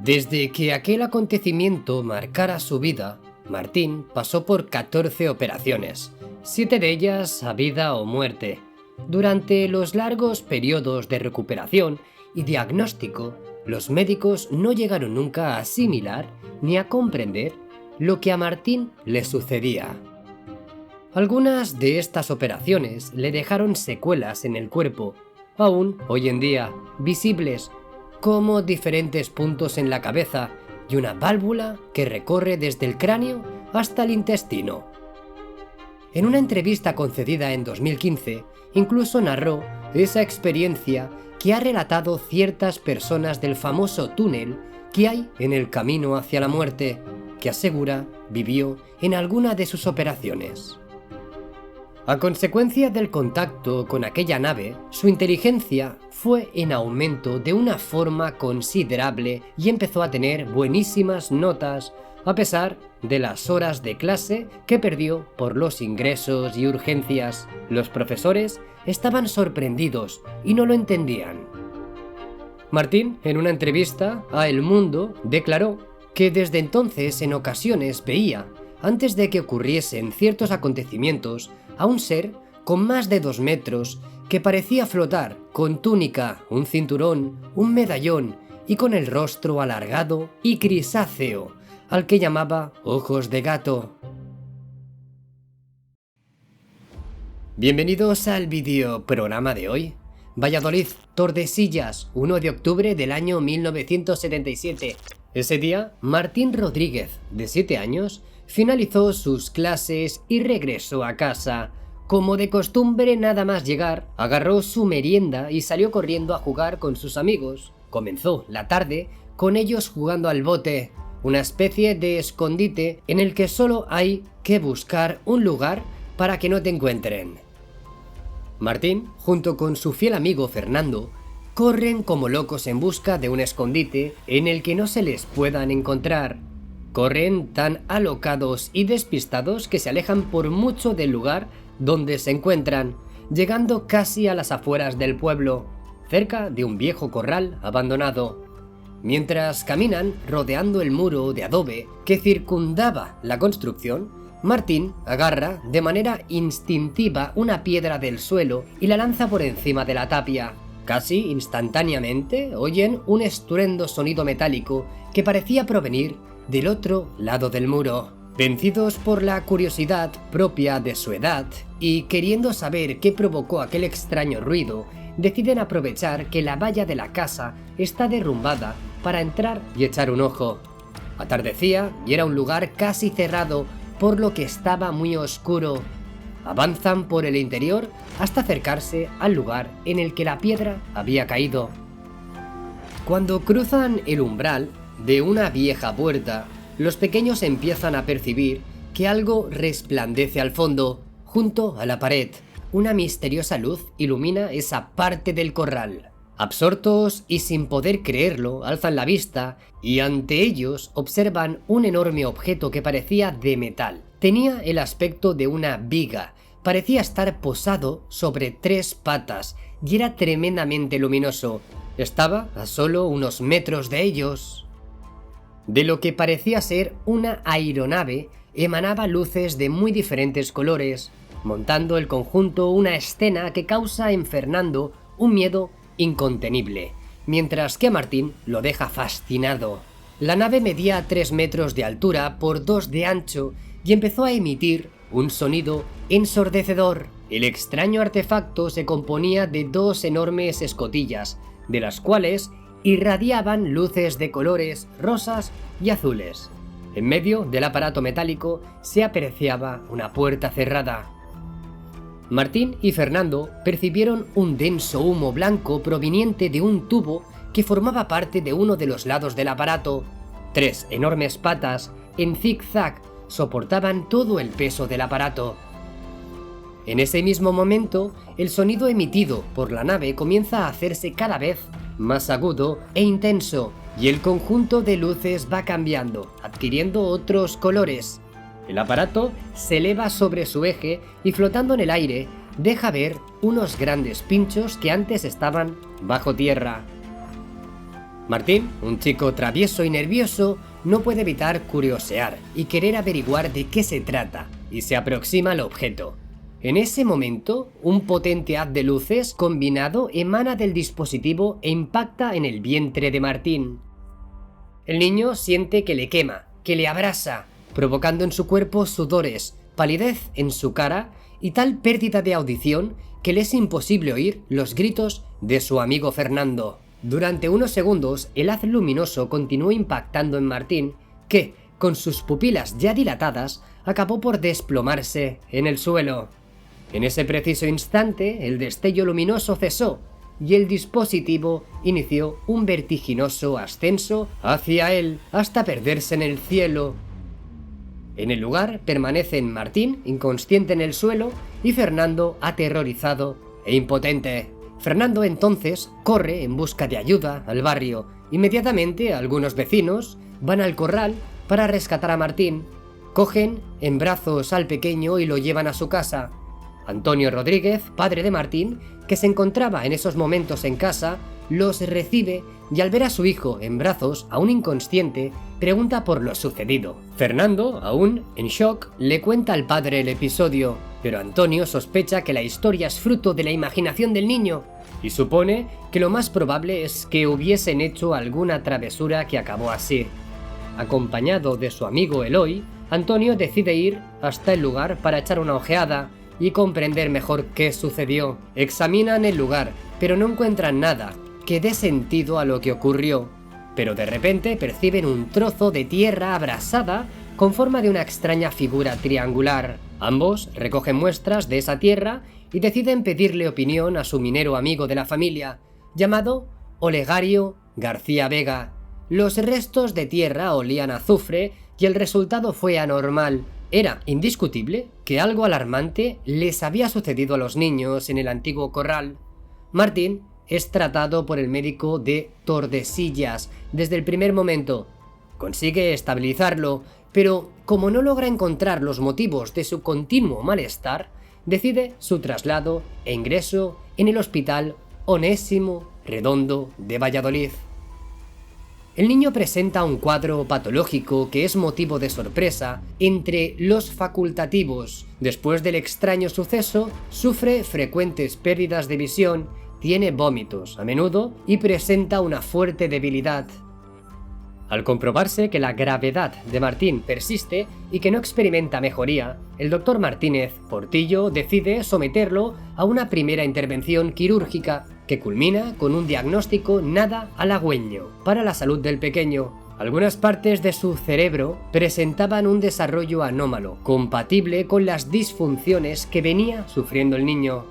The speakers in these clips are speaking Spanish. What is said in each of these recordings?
Desde que aquel acontecimiento marcara su vida, Martín pasó por 14 operaciones, 7 de ellas a vida o muerte. Durante los largos periodos de recuperación y diagnóstico, los médicos no llegaron nunca a asimilar ni a comprender lo que a Martín le sucedía. Algunas de estas operaciones le dejaron secuelas en el cuerpo, aún hoy en día visibles, como diferentes puntos en la cabeza y una válvula que recorre desde el cráneo hasta el intestino. En una entrevista concedida en 2015, incluso narró esa experiencia que ha relatado ciertas personas del famoso túnel que hay en el camino hacia la muerte, que asegura vivió en alguna de sus operaciones. A consecuencia del contacto con aquella nave, su inteligencia fue en aumento de una forma considerable y empezó a tener buenísimas notas, a pesar de las horas de clase que perdió por los ingresos y urgencias. Los profesores estaban sorprendidos y no lo entendían. Martín, en una entrevista a El Mundo, declaró que desde entonces en ocasiones veía, antes de que ocurriesen ciertos acontecimientos, a un ser con más de 2 metros que parecía flotar, con túnica, un cinturón, un medallón y con el rostro alargado y grisáceo, al que llamaba ojos de gato. Bienvenidos al vídeo programa de hoy. Valladolid, Tordesillas, 1 de octubre del año 1977. Ese día, Martín Rodríguez, de 7 años, finalizó sus clases y regresó a casa. Como de costumbre, nada más llegar, agarró su merienda y salió corriendo a jugar con sus amigos. Comenzó la tarde con ellos jugando al bote, una especie de escondite en el que solo hay que buscar un lugar para que no te encuentren. Martín, junto con su fiel amigo Fernando, corren como locos en busca de un escondite en el que no se les puedan encontrar. Corren tan alocados y despistados que se alejan por mucho del lugar donde se encuentran, llegando casi a las afueras del pueblo, cerca de un viejo corral abandonado. Mientras caminan rodeando el muro de adobe que circundaba la construcción, Martín agarra de manera instintiva una piedra del suelo y la lanza por encima de la tapia. Casi instantáneamente oyen un estruendo sonido metálico que parecía provenir del otro lado del muro. Vencidos por la curiosidad propia de su edad y queriendo saber qué provocó aquel extraño ruido, deciden aprovechar que la valla de la casa está derrumbada para entrar y echar un ojo. Atardecía y era un lugar casi cerrado, por lo que estaba muy oscuro. Avanzan por el interior hasta acercarse al lugar en el que la piedra había caído. Cuando cruzan el umbral de una vieja puerta, los pequeños empiezan a percibir que algo resplandece al fondo, junto a la pared. Una misteriosa luz ilumina esa parte del corral. Absortos y sin poder creerlo, alzan la vista y ante ellos observan un enorme objeto que parecía de metal. Tenía el aspecto de una viga, parecía estar posado sobre 3 patas y era tremendamente luminoso. Estaba a solo unos metros de ellos. De lo que parecía ser una aeronave, emanaba luces de muy diferentes colores, montando el conjunto una escena que causa en Fernando un miedo incontenible, mientras que a Martín lo deja fascinado. La nave medía 3 metros de altura por 2 de ancho y empezó a emitir un sonido ensordecedor. El extraño artefacto se componía de 2 enormes escotillas, de las cuales irradiaban luces de colores rosas y azules. En medio del aparato metálico se apreciaba una puerta cerrada. Martín y Fernando percibieron un denso humo blanco proveniente de un tubo que formaba parte de uno de los lados del aparato. 3 enormes patas en zig-zag soportaban todo el peso del aparato. En ese mismo momento, el sonido emitido por la nave comienza a hacerse cada vez más agudo e intenso, y el conjunto de luces va cambiando, adquiriendo otros colores. El aparato se eleva sobre su eje y flotando en el aire deja ver unos grandes pinchos que antes estaban bajo tierra. Martín, un chico travieso y nervioso, no puede evitar curiosear y querer averiguar de qué se trata, y se aproxima al objeto. En ese momento, un potente haz de luces combinado emana del dispositivo e impacta en el vientre de Martín. El niño siente que le quema, que le abrasa, provocando en su cuerpo sudores, palidez en su cara y tal pérdida de audición que le es imposible oír los gritos de su amigo Fernando. Durante unos segundos, el haz luminoso continuó impactando en Martín, que, con sus pupilas ya dilatadas, acabó por desplomarse en el suelo. En ese preciso instante, el destello luminoso cesó y el dispositivo inició un vertiginoso ascenso hacia él hasta perderse en el cielo. En el lugar permanecen Martín, inconsciente en el suelo, y Fernando, aterrorizado e impotente. Fernando entonces corre en busca de ayuda al barrio. Inmediatamente algunos vecinos van al corral para rescatar a Martín. Cogen en brazos al pequeño y lo llevan a su casa. Antonio Rodríguez, padre de Martín, que se encontraba en esos momentos en casa, los recibe y al ver a su hijo en brazos, aún inconsciente, pregunta por lo sucedido. Fernando, aún en shock, le cuenta al padre el episodio, pero Antonio sospecha que la historia es fruto de la imaginación del niño y supone que lo más probable es que hubiesen hecho alguna travesura que acabó así. Acompañado de su amigo Eloy, Antonio decide ir hasta el lugar para echar una ojeada y comprender mejor qué sucedió. Examinan el lugar, pero no encuentran nada que dé sentido a lo que ocurrió. Pero de repente perciben un trozo de tierra abrasada con forma de una extraña figura triangular. Ambos recogen muestras de esa tierra y deciden pedirle opinión a su minero amigo de la familia, llamado Olegario García Vega. Los restos de tierra olían a azufre y el resultado fue anormal. Era indiscutible que algo alarmante les había sucedido a los niños en el antiguo corral. Martín es tratado por el médico de Tordesillas desde el primer momento. Consigue estabilizarlo, pero como no logra encontrar los motivos de su continuo malestar, decide su traslado e ingreso en el Hospital Onésimo Redondo de Valladolid. El niño presenta un cuadro patológico que es motivo de sorpresa entre los facultativos. Después del extraño suceso, sufre frecuentes pérdidas de visión, tiene vómitos a menudo y presenta una fuerte debilidad. Al comprobarse que la gravedad de Martín persiste y que no experimenta mejoría, el doctor Martínez Portillo decide someterlo a una primera intervención quirúrgica que culmina con un diagnóstico nada halagüeño para la salud del pequeño. Algunas partes de su cerebro presentaban un desarrollo anómalo, compatible con las disfunciones que venía sufriendo el niño.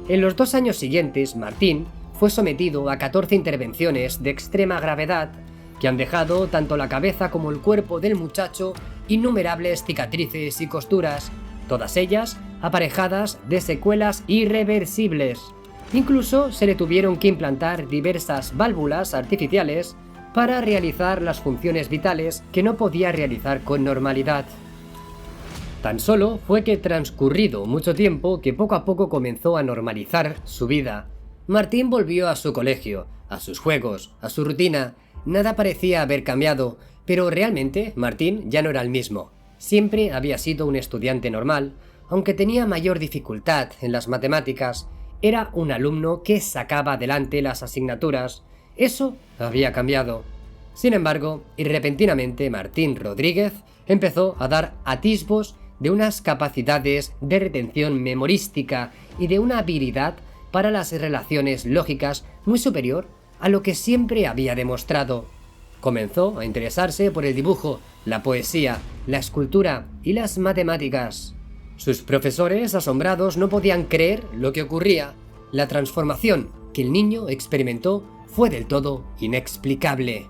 En los 2 años siguientes, Martín fue sometido a 14 intervenciones de extrema gravedad que han dejado tanto la cabeza como el cuerpo del muchacho innumerables cicatrices y costuras, todas ellas aparejadas de secuelas irreversibles. Incluso se le tuvieron que implantar diversas válvulas artificiales para realizar las funciones vitales que no podía realizar con normalidad. Tan solo fue que transcurrido mucho tiempo que poco a poco comenzó a normalizar su vida. Martín volvió a su colegio, a sus juegos, a su rutina. Nada parecía haber cambiado, pero realmente Martín ya no era el mismo. Siempre había sido un estudiante normal, aunque tenía mayor dificultad en las matemáticas. Era un alumno que sacaba adelante las asignaturas. Eso había cambiado. Sin embargo, y repentinamente Martín Rodríguez empezó a dar atisbos de unas capacidades de retención memorística y de una habilidad para las relaciones lógicas muy superior a lo que siempre había demostrado. Comenzó a interesarse por el dibujo, la poesía, la escultura y las matemáticas. Sus profesores, asombrados, no podían creer lo que ocurría. La transformación que el niño experimentó fue del todo inexplicable.